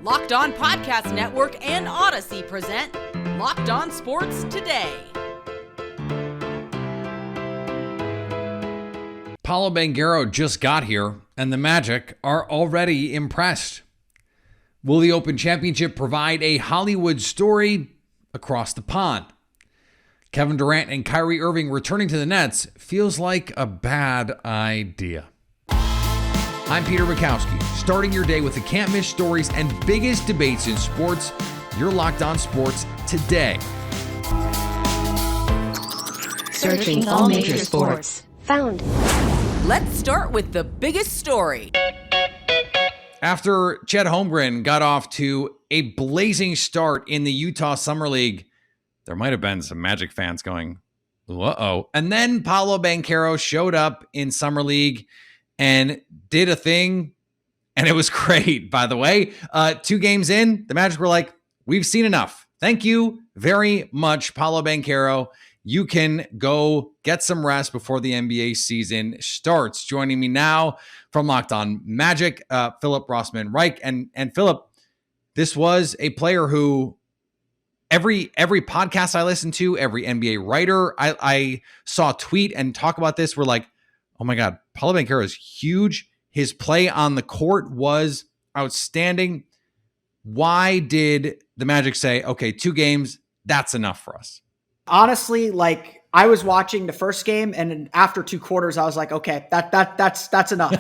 Locked On Podcast Network and Odyssey present Locked On Sports Today. Paulo Banquero just got here, and the Magic are already impressed. Will the Open Championship provide a Hollywood story across the pond? Kevin Durant and Kyrie Irving returning to the Nets feels like a bad idea. I'm Peter Bukowski, starting your day with the can't-miss stories and biggest debates in sports. You're Locked On Sports Today. Searching all major sports. Found. Let's start with the biggest story. After Chet Holmgren got off to a blazing start in the Utah Summer League, there might have been some Magic fans going, uh-oh. And then Paolo Banchero showed up in Summer League and did a thing, and it was great, by the way. 2 games in, the Magic were like, we've seen enough. Thank you very much, Paolo Banquero. You can go get some rest before the NBA season starts. Joining me now from Locked On Magic, Philip Rossman-Reich. And Philip, this was a player who every podcast I listened to, every NBA writer I saw tweet and talk about this were like, oh my God, Paolo Banquero is huge. His play on the court was outstanding. Why did the Magic say, okay, 2 games, that's enough for us? Honestly, like I was watching the first game, and after 2 quarters, I was like, okay, that's enough.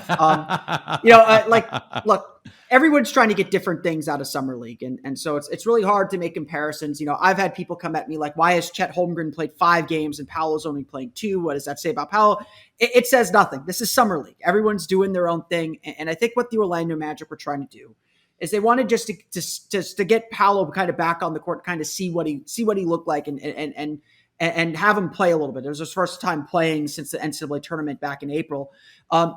Look, everyone's trying to get different things out of Summer League. And so it's really hard to make comparisons. I've had people come at me like, why has Chet Holmgren played 5 games and Paolo's only playing 2? What does that say about Paolo? It says nothing. This is Summer League. Everyone's doing their own thing. And I think what the Orlando Magic were trying to do is they wanted just to get Paolo kind of back on the court, kind of see what he looked like and have him play a little bit. It was his first time playing since the NCAA tournament back in April.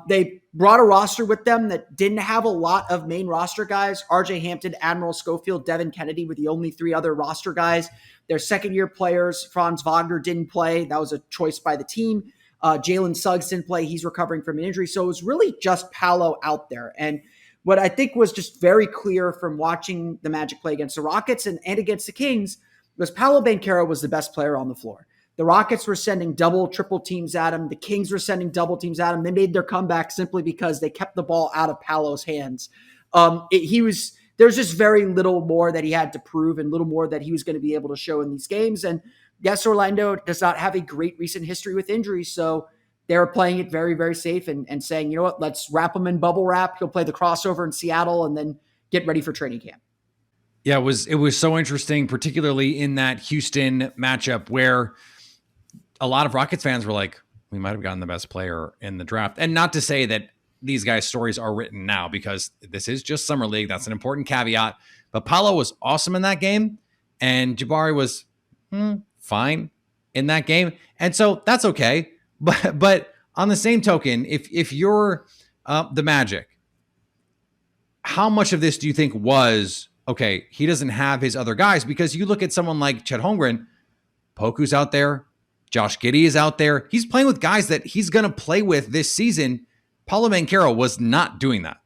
They brought a roster with them that didn't have a lot of main roster guys. RJ Hampton, Admiral Schofield, Devin Kennedy were the only 3 other roster guys. Their second-year players, Franz Wagner didn't play. That was a choice by the team. Jalen Suggs didn't play. He's recovering from an injury. So it was really just Paolo out there. And what I think was just very clear from watching the Magic play against the Rockets and against the Kings was Paolo Banchero was the best player on the floor. The Rockets were sending double, triple teams at him. The Kings were sending double teams at him. They made their comeback simply because they kept the ball out of Paolo's hands. There's just very little more that he had to prove and little more that he was going to be able to show in these games. And yes, Orlando does not have a great recent history with injuries, so they were playing it very, very safe and saying, you know what, let's wrap him in bubble wrap. He'll play the crossover in Seattle and then get ready for training camp. Yeah, it was so interesting, particularly in that Houston matchup where a lot of Rockets fans were like, we might have gotten the best player in the draft. And not to say that these guys' stories are written now, because this is just Summer League. That's an important caveat. But Paolo was awesome in that game, and Jabari was fine in that game. And so that's okay. But on the same token, if you're the Magic, how much of this do you think was, okay, he doesn't have his other guys? Because you look at someone like Chet Holmgren, Poku's out there, Josh Giddey is out there. He's playing with guys that he's going to play with this season. Paolo Banchero was not doing that.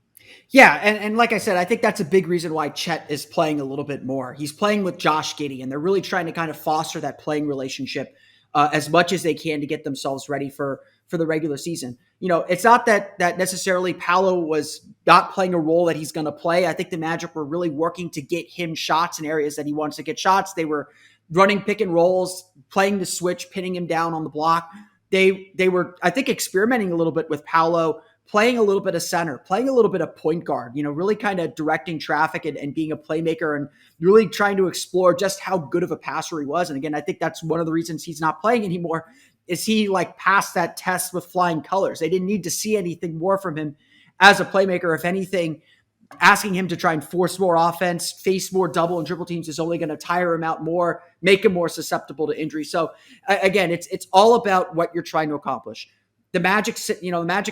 Yeah, and like I said, I think that's a big reason why Chet is playing a little bit more. He's playing with Josh Giddey, and they're really trying to kind of foster that playing relationship as much as they can to get themselves ready for the regular season. It's not that necessarily Paolo was not playing a role that he's going to play. I think the Magic were really working to get him shots in areas that he wants to get shots. They were running pick and rolls, playing the switch, pinning him down on the block. They were, I think, experimenting a little bit with Paolo, playing a little bit of center, playing a little bit of point guard, really kind of directing traffic and being a playmaker and really trying to explore just how good of a passer he was. And again, I think that's one of the reasons he's not playing anymore is he passed that test with flying colors. They didn't need to see anything more from him as a playmaker. If anything, asking him to try and force more offense, face more double and triple teams is only going to tire him out more, make him more susceptible to injury. So again, it's all about what you're trying to accomplish. The Magic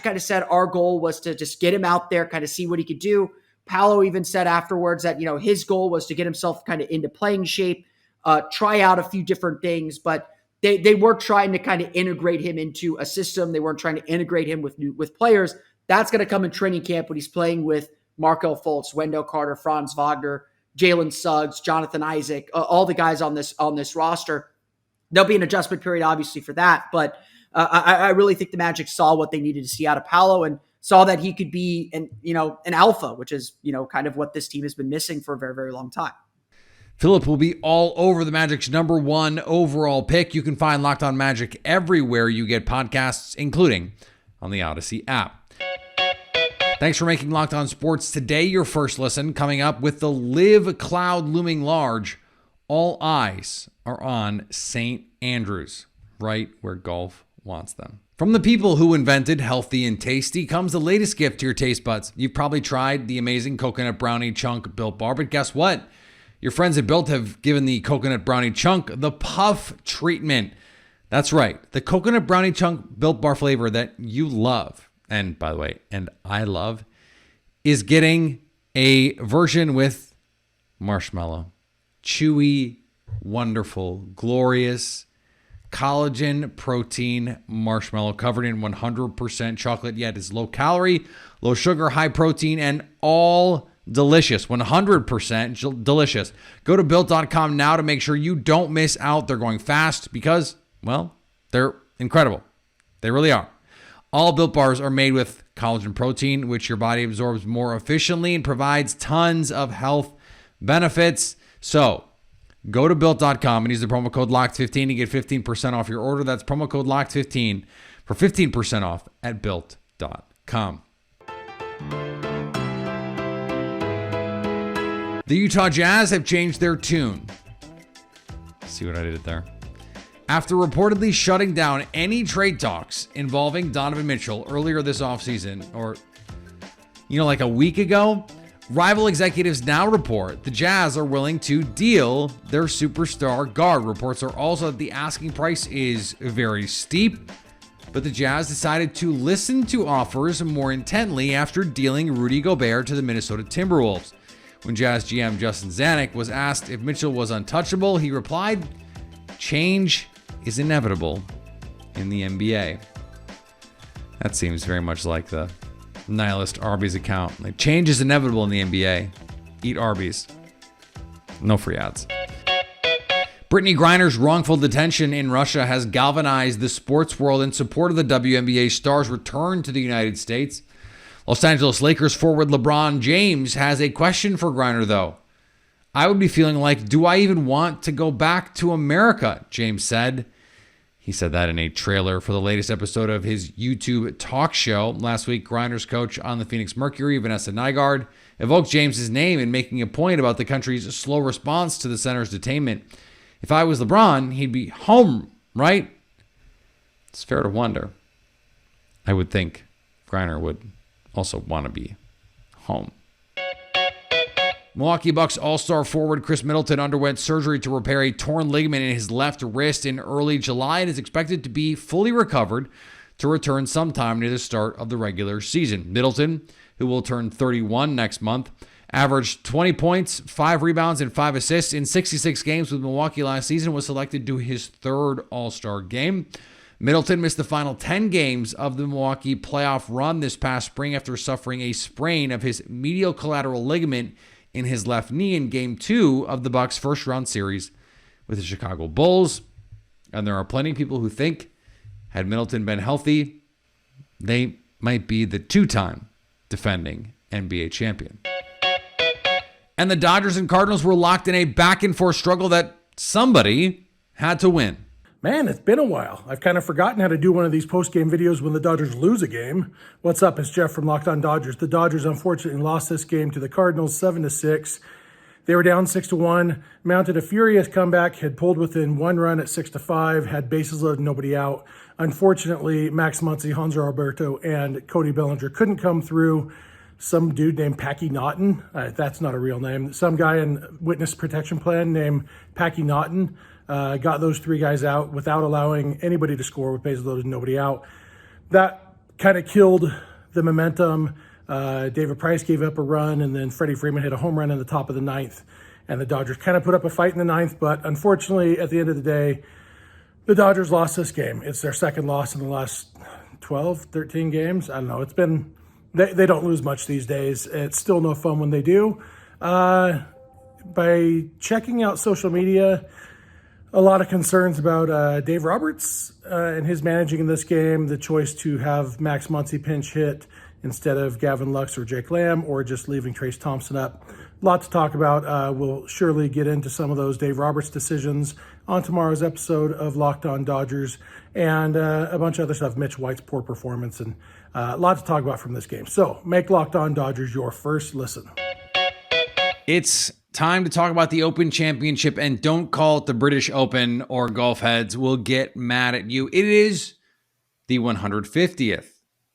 kind of said our goal was to just get him out there, kind of see what he could do. Paolo even said afterwards that, his goal was to get himself kind of into playing shape, try out a few different things, but they weren't trying to kind of integrate him into a system. They weren't trying to integrate him with players. That's going to come in training camp when he's playing with Markelle Fultz, Wendell Carter, Franz Wagner, Jalen Suggs, Jonathan Isaac, all the guys on this roster. There'll be an adjustment period, obviously, for that. But I really think the Magic saw what they needed to see out of Paolo and saw that he could be an alpha, which is, kind of what this team has been missing for a very, very long time. Philip will be all over the Magic's number 1 overall pick. You can find Locked On Magic everywhere you get podcasts, including on the Odyssey app. Thanks for making Locked On Sports today your first listen. Coming up, with the Live cloud looming large, all eyes are on St. Andrews, right where golf wants them. From the people who invented healthy and tasty comes the latest gift to your taste buds. You've probably tried the amazing coconut brownie chunk Built Bar, but guess what? Your friends at Built have given the coconut brownie chunk the puff treatment. That's right, the coconut brownie chunk Built Bar flavor that you love, and by the way, and I love, is getting a version with marshmallow. Chewy, wonderful, glorious, collagen protein marshmallow covered in 100% chocolate, yet is low calorie, low sugar, high protein, and all delicious. 100% delicious. Go to Built.com now to make sure you don't miss out. They're going fast because, well, they're incredible. They really are. All Built Bars are made with collagen protein, which your body absorbs more efficiently and provides tons of health benefits. So go to Built.com and use the promo code LOCKED15 to get 15% off your order. That's promo code LOCKED15 for 15% off at Built.com. The Utah Jazz have changed their tune. See what I did there? After reportedly shutting down any trade talks involving Donovan Mitchell earlier this offseason, or, like a week ago, rival executives now report the Jazz are willing to deal their superstar guard. Reports are also that the asking price is very steep, but the Jazz decided to listen to offers more intently after dealing Rudy Gobert to the Minnesota Timberwolves. When Jazz GM Justin Zanuck was asked if Mitchell was untouchable, he replied, "Change is inevitable in the NBA." That seems very much like the nihilist Arby's account. Like, change is inevitable in the NBA. Eat Arby's. No free ads. Brittney Griner's wrongful detention in Russia has galvanized the sports world in support of the WNBA star's return to the United States. Los Angeles Lakers forward LeBron James has a question for Griner, though. "I would be feeling like, do I even want to go back to America?" James said. He said that in a trailer for the latest episode of his YouTube talk show. Last week, Griner's coach on the Phoenix Mercury, Vanessa Nygaard, evoked James's name in making a point about the country's slow response to the center's detainment. "If I was LeBron, he'd be home, right?" It's fair to wonder. I would think Griner would also want to be home. Milwaukee Bucks all-star forward Khris Middleton underwent surgery to repair a torn ligament in his left wrist in early July and is expected to be fully recovered to return sometime near the start of the regular season. Middleton, who will turn 31 next month, averaged 20 points, 5 rebounds, and 5 assists in 66 games with Milwaukee last season, was selected to his third all-star game. Middleton missed the final 10 games of the Milwaukee playoff run this past spring after suffering a sprain of his medial collateral ligament in his left knee in Game 2 of the Bucks' first-round series with the Chicago Bulls. And there are plenty of people who think, had Middleton been healthy, they might be the 2-time defending NBA champion. And the Dodgers and Cardinals were locked in a back-and-forth struggle that somebody had to win. Man, it's been a while. I've kind of forgotten how to do one of these post-game videos when the Dodgers lose a game. What's up? It's Jeff from Locked On Dodgers. The Dodgers unfortunately lost this game to the Cardinals 7-6. They were down 6-1, mounted a furious comeback, had pulled within 1 run at 6-5, had bases loaded, nobody out. Unfortunately, Max Muncy, Hanser Alberto, and Cody Bellinger couldn't come through. Some dude named Packy Naughton, that's not a real name, some guy in witness protection plan named Packy Naughton, got those 3 guys out without allowing anybody to score with bases loaded, nobody out. That kind of killed the momentum. David Price gave up a run, and then Freddie Freeman hit a home run in the top of the 9th. And the Dodgers kind of put up a fight in the 9th, but unfortunately, at the end of the day, the Dodgers lost this game. It's their second loss in the last 12, 13 games. I don't know. It's been They don't lose much these days. It's still no fun when they do. By checking out social media, a lot of concerns about Dave Roberts and his managing in this game, the choice to have Max Muncy pinch hit instead of Gavin Lux or Jake Lamb, or just leaving Trace Thompson up. A lot to talk about. We'll surely get into some of those Dave Roberts decisions on tomorrow's episode of Locked On Dodgers, and a bunch of other stuff, Mitch White's poor performance, and a lot to talk about from this game. So make Locked On Dodgers your first listen. It's time to talk about the Open Championship, and don't call it the British Open or golf heads will get mad at you. It is the 150th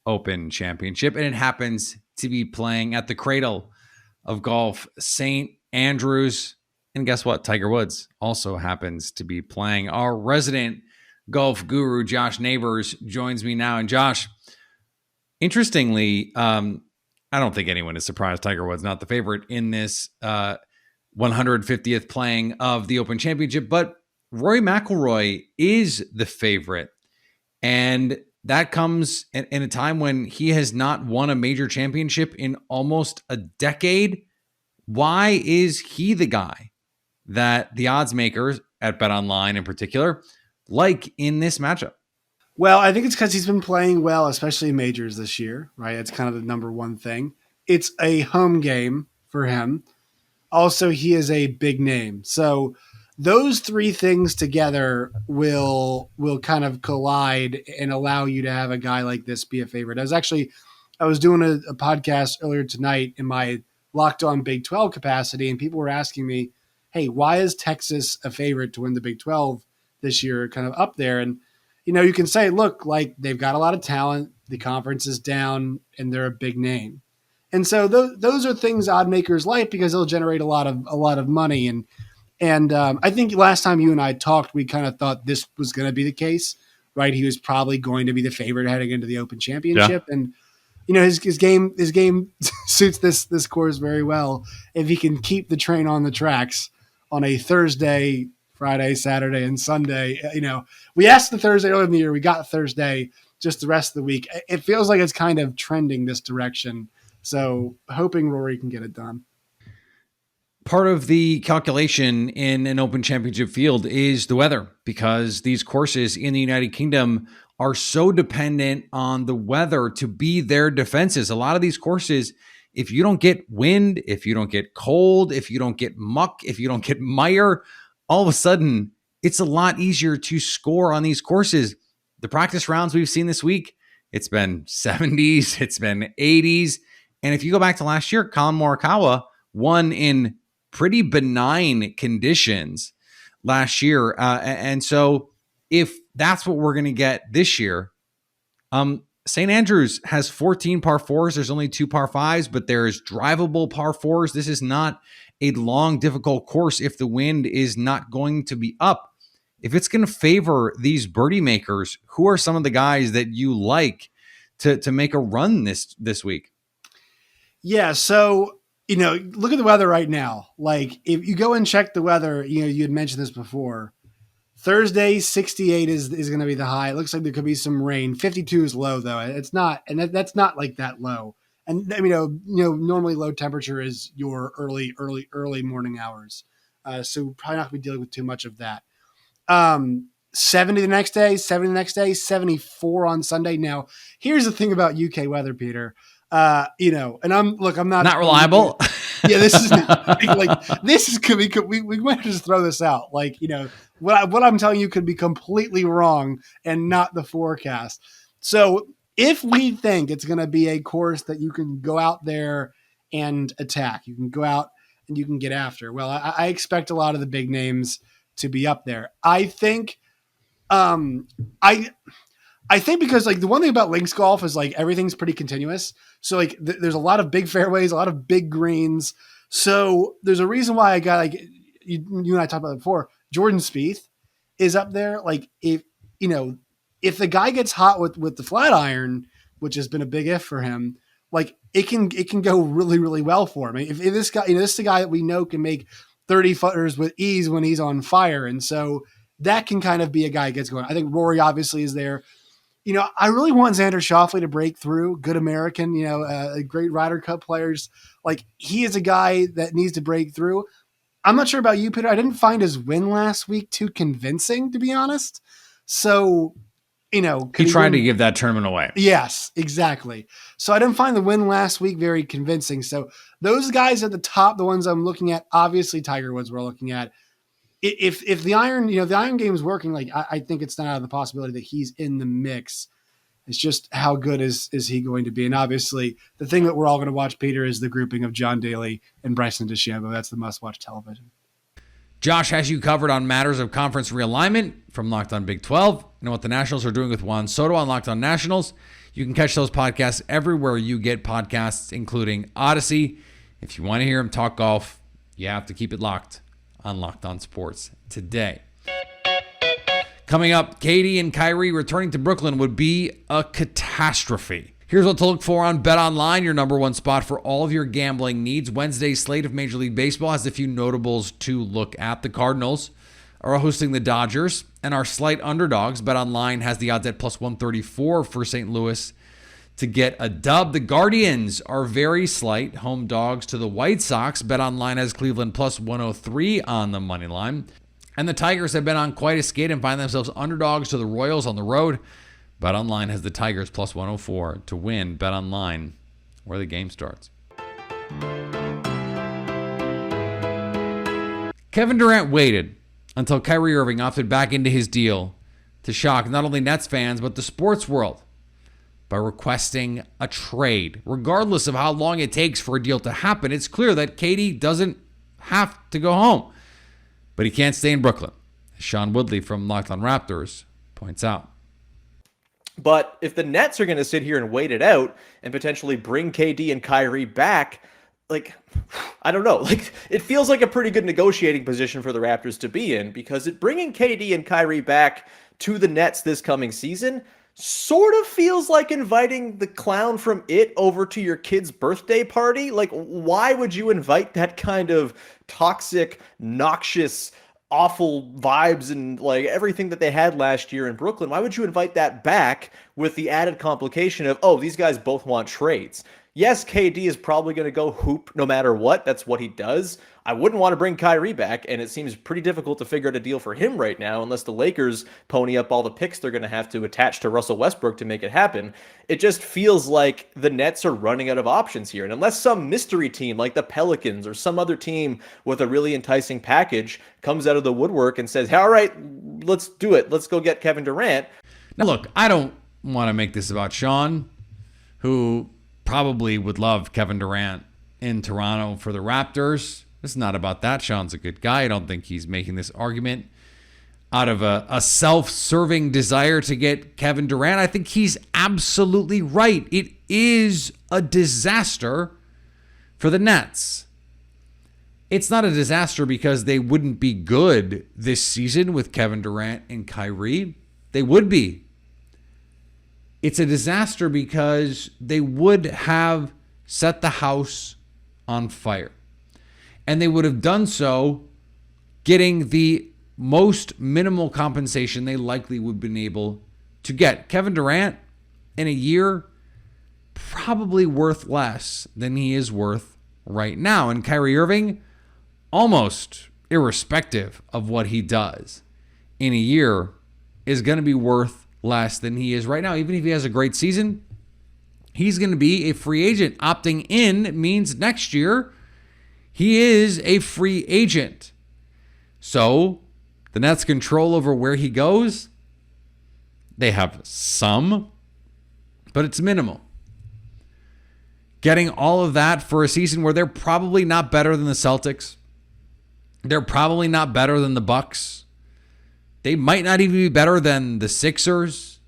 Open Championship, and it happens to be playing at the cradle of golf, St Andrews. And guess what? Tiger Woods also happens to be playing. Our resident golf guru, Josh Neighbors, joins me now. And Josh, interestingly, I don't think anyone is surprised Tiger Woods not the favorite in this 150th playing of the Open Championship, but Rory McIlroy is the favorite. And that comes in a time when he has not won a major championship in almost a decade. Why is he the guy that the odds makers at BetOnline in particular like in this matchup? Well, I think it's because he's been playing well, especially in majors this year, right? It's kind of the number one thing. It's a home game for him. Also, he is a big name. So those three things together will kind of collide and allow you to have a guy like this be a favorite. I was doing a podcast earlier tonight in my Locked On Big 12 capacity, and people were asking me, hey, why is Texas a favorite to win the Big 12 this year, kind of up there? And, you can say, look, like they've got a lot of talent, the conference is down, and they're a big name. And so those are things odd makers like because they'll generate a lot of money. And I think last time you and I talked, we kind of thought this was going to be the case, right? He was probably going to be the favorite heading into the Open Championship. Yeah. And, his game suits this course very well. If he can keep the train on the tracks on a Thursday, Friday, Saturday, and Sunday, we asked the Thursday earlier in the year, we got Thursday, just the rest of the week. It feels like it's kind of trending this direction. So hoping Rory can get it done. Part of the calculation in an Open Championship field is the weather, because these courses in the United Kingdom are so dependent on the weather to be their defenses. A lot of these courses, if you don't get wind, if you don't get cold, if you don't get muck, if you don't get mire, all of a sudden it's a lot easier to score on these courses. The practice rounds we've seen this week, it's been 70s, it's been 80s. And if you go back to last year, Colin Morikawa won in pretty benign conditions last year. And so if that's what we're going to get this year, St. Andrews has 14 par fours. There's only 2 par fives, but there's drivable par fours. This is not a long, difficult course if the wind is not going to be up. If it's going to favor these birdie makers, who are some of the guys that you like to make a run this week? Yeah, so, look at the weather right now. Like, if you go and check the weather, you had mentioned this before. Thursday, 68 is going to be the high. It looks like there could be some rain. 52 is low, though. It's not, and that's not like that low. And, normally low temperature is your early morning hours. So probably not going to be dealing with too much of that. 70 the next day, 74 on Sunday. Now, here's the thing about UK weather, Peter. And I'm not reliable. Yeah, this is we might just throw this out. Like, what I'm telling you could be completely wrong and not the forecast. So if we think it's going to be a course that you can go out there and attack, you can go out and you can get after. Well, I expect a lot of the big names to be up there. I think, I think because like the one thing about links golf is like everything's pretty continuous. So like there's a lot of big fairways, a lot of big greens. So there's a reason why I got like you and I talked about it before. Jordan Spieth is up there. Like if the guy gets hot with the flat iron, which has been a big if for him, like it can go really, really well for him. If this guy, this is the guy that we know can make 30 footers with ease when he's on fire. And so that can kind of be a guy who gets going. I think Rory obviously is there. I really want Xander Schauffele to break through. Good American, great Ryder Cup players. Like, he is a guy that needs to break through. I'm not sure about you, Peter. I didn't find his win last week too convincing, to be honest. So, he tried to give that tournament away. Yes, exactly. So I didn't find the win last week very convincing. So those guys at the top, the ones I'm looking at, obviously Tiger Woods we're looking at. If the iron, the iron game is working, like I think it's not out of the possibility that he's in the mix. It's just how good is he going to be? And obviously the thing that we're all going to watch, Peter, is the grouping of John Daly and Bryson DeChambeau. That's the must-watch television. Josh has you covered on matters of conference realignment from Locked On Big 12 and what the Nationals are doing with Juan Soto on Locked On Nationals. You can catch those podcasts everywhere you get podcasts, including Odyssey. If you want to hear him talk golf, you have to keep it locked on Locked On Sports today. Coming up, KD and Kyrie returning to Brooklyn would be a catastrophe. Here's what to look for on BetOnline, your number one spot for all of your gambling needs. Wednesday's slate of Major League Baseball has a few notables to look at. The Cardinals are hosting the Dodgers and are slight underdogs. BetOnline has the odds at plus 134 for St. Louis to get a dub. The Guardians are very slight, home dogs to the White Sox. BetOnline has Cleveland plus 103 on the money line. And the Tigers have been on quite a skid and find themselves underdogs to the Royals on the road. BetOnline has the Tigers plus 104 to win. BetOnline, where the game starts. Kevin Durant waited until Kyrie Irving opted back into his deal to shock not only Nets fans, but the sports world by requesting a trade. Regardless of how long it takes for a deal to happen, it's clear that KD doesn't have to go home, but he can't stay in Brooklyn, as Sean Woodley from Locked On Raptors points out. But if the Nets are going to sit here and wait it out and potentially bring KD and Kyrie back, I don't know. It feels like a pretty good negotiating position for the Raptors to be in, because bringing KD and Kyrie back to the Nets this coming season sort of feels like inviting the clown from It over to your kid's birthday party. Why would you invite that kind of toxic, noxious, awful vibes and everything that they had last year in Brooklyn? Why would you invite that back with the added complication of, these guys both want trades? Yes, KD is probably going to go hoop no matter what. That's what he does. I wouldn't want to bring Kyrie back, and it seems pretty difficult to figure out a deal for him right now unless the Lakers pony up all the picks they're going to have to attach to Russell Westbrook to make it happen. It just feels like the Nets are running out of options here. And unless some mystery team like the Pelicans or some other team with a really enticing package comes out of the woodwork and says, all right, let's do it. Let's go get Kevin Durant. Now, look, I don't want to make this about Sean, who probably would love Kevin Durant in Toronto for the Raptors. It's not about that. Sean's a good guy. I don't think he's making this argument out of a self-serving desire to get Kevin Durant. I think he's absolutely right. It is a disaster for the Nets. It's not a disaster because they wouldn't be good this season with Kevin Durant and Kyrie. They would be. It's a disaster because they would have set the house on fire. And they would have done so getting the most minimal compensation they likely would have been able to get. Kevin Durant, in a year, probably worth less than he is worth right now. And Kyrie Irving, almost irrespective of what he does in a year, is going to be worth less than he is right now. Even if he has a great season, he's going to be a free agent. Opting in means next year he is a free agent. So the Nets' control over where he goes, they have some, but it's minimal. Getting all of that for a season where they're probably not better than the Celtics. They're probably not better than the Bucks. They might not even be better than the Sixers.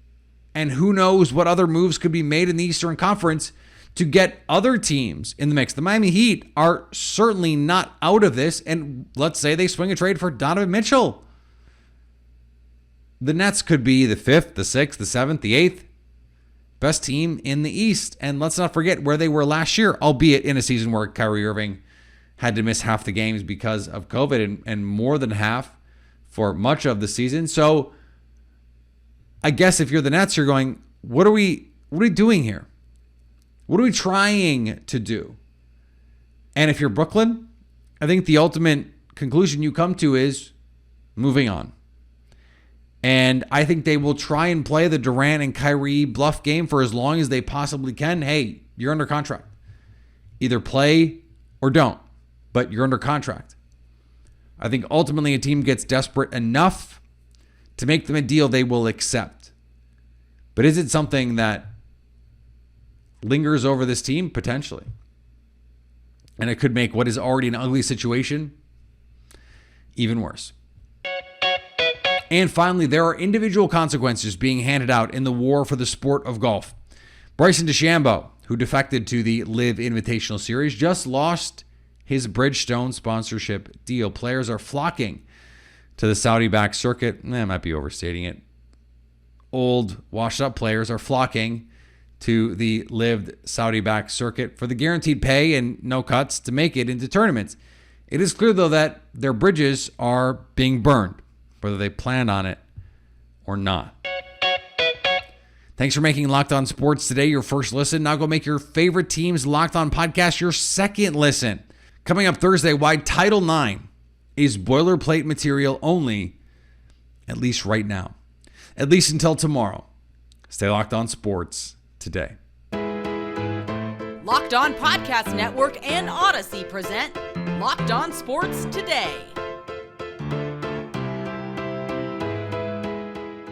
And who knows what other moves could be made in the Eastern Conference to get other teams in the mix. The Miami Heat are certainly not out of this. And let's say they swing a trade for Donovan Mitchell. The Nets could be the 5th, the 6th, the 7th, the 8th best team in the East. And let's not forget where they were last year, albeit in a season where Kyrie Irving had to miss half the games because of COVID and more than half for much of the season. So I guess if you're the Nets, you're going, what are we doing here? What are we trying to do? And if you're Brooklyn, I think the ultimate conclusion you come to is moving on. And I think they will try and play the Durant and Kyrie bluff game for as long as they possibly can. Hey, you're under contract. Either play or don't, but you're under contract. I think ultimately a team gets desperate enough to make them a deal they will accept. But is it something that lingers over this team? Potentially. And it could make what is already an ugly situation even worse. And finally, there are individual consequences being handed out in the war for the sport of golf. Bryson DeChambeau, who defected to the LIV Invitational Series, just lost his Bridgestone sponsorship deal. Players are flocking to the Saudi-backed circuit. I might be overstating it. Old, washed-up players are flocking to the LIV Saudi-backed circuit for the guaranteed pay and no cuts to make it into tournaments. It is clear, though, that their bridges are being burned, whether they plan on it or not. Thanks for making Locked On Sports today your first listen. Now go make your favorite team's Locked On podcast your second listen. Coming up Thursday, why Title IX is boilerplate material only, at least right now. At least until tomorrow. Stay Locked On Sports today. Locked On Podcast Network and Odyssey present Locked On Sports Today.